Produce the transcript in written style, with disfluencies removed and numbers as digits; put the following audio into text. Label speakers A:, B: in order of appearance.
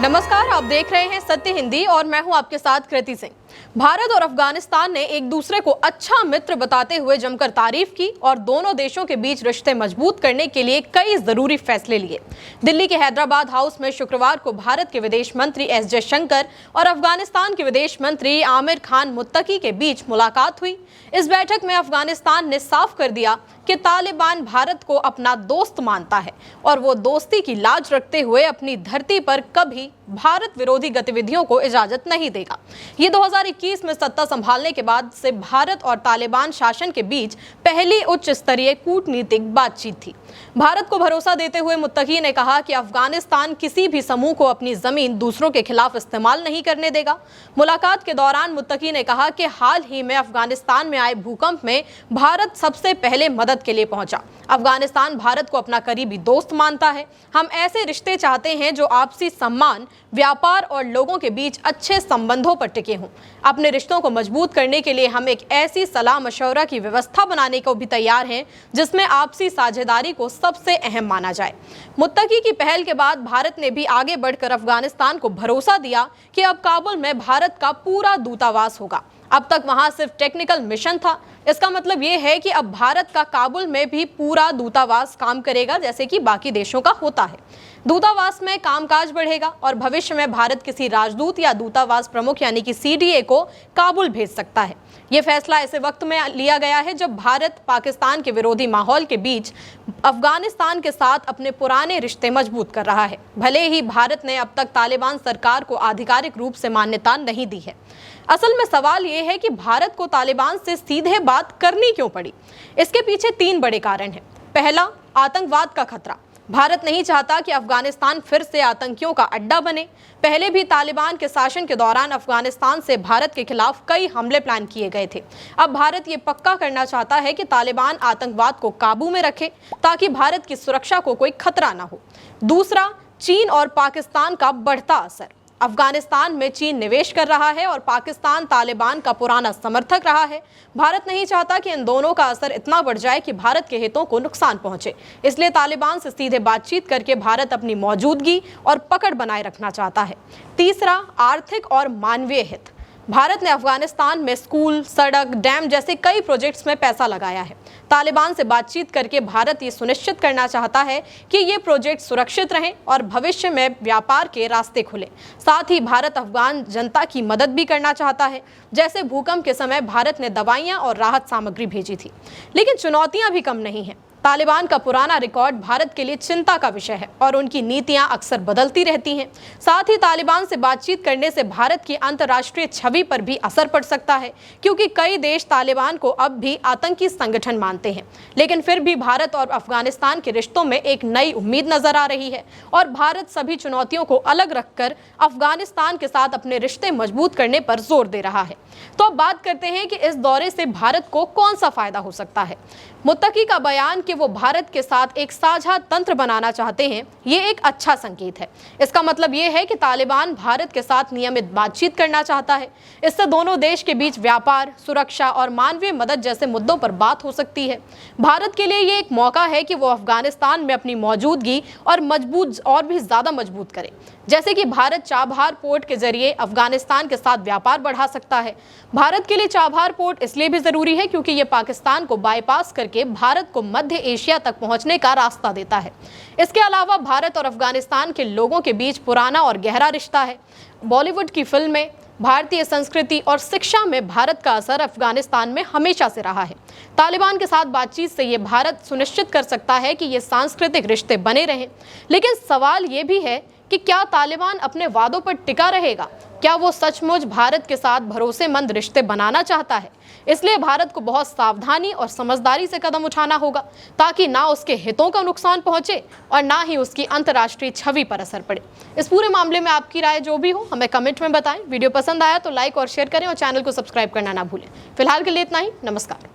A: नमस्कार, आप देख रहे हैं सत्य हिंदी और मैं हूं आपके साथ कृति सिंह। भारत और अफगानिस्तान ने एक दूसरे को अच्छा मित्र बताते हुए जमकर तारीफ की और दोनों देशों के बीच रिश्ते मजबूत करने के लिए कई जरूरी फैसले लिए। दिल्ली के हैदराबाद हाउस में शुक्रवार को भारत के विदेश मंत्री एस जयशंकर और अफगानिस्तान के विदेश मंत्री आमिर खान मुत्तकी के बीच मुलाकात हुई। इस बैठक में अफगानिस्तान ने साफ कर दिया कि तालिबान भारत को अपना दोस्त मानता है और वो दोस्ती की लाज रखते हुए अपनी धरती पर कभी भारत विरोधी गतिविधियों को इजाजत नहीं देगा। ये 2021 में सत्ता संभालने के बाद से भारत और तालिबान शासन के बीच पहली उच्च स्तरीय कूटनीतिक बातचीत थी। भारत को भरोसा देते हुए मुत्तकी ने कहा कि अफगानिस्तान किसी भी समूह को अपनी जमीन दूसरों के खिलाफ इस्तेमाल नहीं करने देगा। मुलाकात के दौरान मुत्तकी ने कहा कि हाल ही में अफगानिस्तान में आए भूकंप में भारत सबसे पहले मदद के लिए पहुंचा। अफगानिस्तान भारत को अपना करीबी दोस्त मानता है। हम ऐसे रिश्ते चाहते हैं जो आपसी सम्मान, व्यापार और लोगों के बीच अच्छे संबंधों पर टिके हों। अपने रिश्तों को मजबूत करने के लिए हम एक ऐसी सलाह मशवरा की व्यवस्था बनाने को भी तैयार हैं जिसमें आपसी साझेदारी को सबसे अहम माना जाए। मुत्तकी की पहल के बाद भारत ने भी आगे बढ़कर अफगानिस्तान को भरोसा दिया कि अब काबुल में भारत का पूरा दूतावास होगा। अब तक वहां सिर्फ टेक्निकल मिशन था। इसका मतलब ये है कि अब भारत का काबुल में भी पूरा दूतावास काम करेगा जैसे कि बाकी देशों का होता है। दूतावास में कामकाज बढ़ेगा और भविष्य में भारत किसी राजदूत या दूतावास प्रमुख यानी कि सीडीए को काबुल भेज सकता है। ये फैसला ऐसे वक्त में लिया गया है जब भारत पाकिस्तान के विरोधी माहौल के बीच अफगानिस्तान के साथ अपने पुराने रिश्ते मजबूत कर रहा है। भले ही भारत ने अब तक तालिबान सरकार को आधिकारिक रूप से मान्यता नहीं दी है। असल में सवाल ये है कि भारत को तालिबान से सीधे बात करनी क्यों पड़ी। इसके पीछे 3 बड़े कारण हैं। पहला, आतंकवाद का खतरा। भारत नहीं चाहता कि अफगानिस्तान फिर से आतंकियों का अड्डा बने। पहले भी तालिबान के शासन के दौरान अफगानिस्तान से भारत के खिलाफ कई हमले प्लान किए गए थे। अब भारत ये पक्का करना चाहता है कि तालिबान आतंकवाद को काबू में रखे ताकि भारत की सुरक्षा को कोई खतरा ना हो। दूसरा, चीन और पाकिस्तान का बढ़ता असर। अफगानिस्तान में चीन निवेश कर रहा है और पाकिस्तान तालिबान का पुराना समर्थक रहा है। भारत नहीं चाहता कि इन दोनों का असर इतना बढ़ जाए कि भारत के हितों को नुकसान पहुंचे। इसलिए तालिबान से सीधे बातचीत करके भारत अपनी मौजूदगी और पकड़ बनाए रखना चाहता है। तीसरा, आर्थिक और मानवीय हित। भारत ने अफगानिस्तान में स्कूल, सड़क, डैम जैसे कई प्रोजेक्ट्स में पैसा लगाया है। तालिबान से बातचीत करके भारत ये सुनिश्चित करना चाहता है कि ये प्रोजेक्ट सुरक्षित रहें और भविष्य में व्यापार के रास्ते खुले। साथ ही भारत अफगान जनता की मदद भी करना चाहता है। जैसे भूकंप के समय भारत ने दवाइयाँ और राहत सामग्री भेजी थी। लेकिन चुनौतियाँ भी कम नहीं हैं। तालिबान का पुराना रिकॉर्ड भारत के लिए चिंता का विषय है और उनकी नीतियां अक्सर बदलती रहती हैं। साथ ही तालिबान से बातचीत करने से भारत की अंतर्राष्ट्रीय छवि पर भी असर पड़ सकता है क्योंकि कई देश तालिबान को अब भी आतंकी संगठन मानते हैं। लेकिन फिर भी भारत और अफगानिस्तान के रिश्तों में एक नई उम्मीद नजर आ रही है और भारत सभी चुनौतियों को अलग रखकर अफगानिस्तान के साथ अपने रिश्ते मजबूत करने पर जोर दे रहा है। तो अब बात करते हैं कि इस दौरे से भारत को कौन सा फायदा हो सकता है। मुत्तकी का बयान कि वो भारत के साथ एक साझा तंत्र बनाना चाहते हैं, ये एक अच्छा संकेत है। इसका मतलब ये है कि तालिबान भारत के साथ नियमित बातचीत करना चाहता है। इससे दोनों देश के बीच व्यापार, सुरक्षा और मानवीय मदद जैसे मुद्दों पर बात हो सकती है। भारत के लिए ये एक मौका है कि वो अफगानिस्तान में अपनी मौजूदगी और भी ज़्यादा मजबूत करे। जैसे कि भारत चाबहार पोर्ट के जरिए अफगानिस्तान के साथ व्यापार बढ़ा सकता है। भारत के लिए चाबहार पोर्ट इसलिए भी जरूरी है क्योंकि ये पाकिस्तान को बाईपास करके भारत को मध्य एशिया तक पहुंचने का रास्ता देता है। इसके अलावा भारत और अफगानिस्तान के लोगों के बीच पुराना और गहरा रिश्ता है। बॉलीवुड की फिल्में, भारतीय संस्कृति और शिक्षा में भारत का असर अफगानिस्तान में हमेशा से रहा है। तालिबान के साथ बातचीत से ये भारत सुनिश्चित कर सकता है कि ये सांस्कृतिक रिश्ते बने रहें। लेकिन सवाल ये भी है कि क्या तालिबान अपने वादों पर टिका रहेगा? क्या वो सचमुच भारत के साथ भरोसेमंद रिश्ते बनाना चाहता है? इसलिए भारत को बहुत सावधानी और समझदारी से कदम उठाना होगा ताकि ना उसके हितों का नुकसान पहुंचे और ना ही उसकी अंतर्राष्ट्रीय छवि पर असर पड़े। इस पूरे मामले में आपकी राय जो भी हो हमें कमेंट में बताएं। वीडियो पसंद आया तो लाइक और शेयर करें और चैनल को सब्सक्राइब करना ना भूलें। फिलहाल के लिए इतना ही। नमस्कार।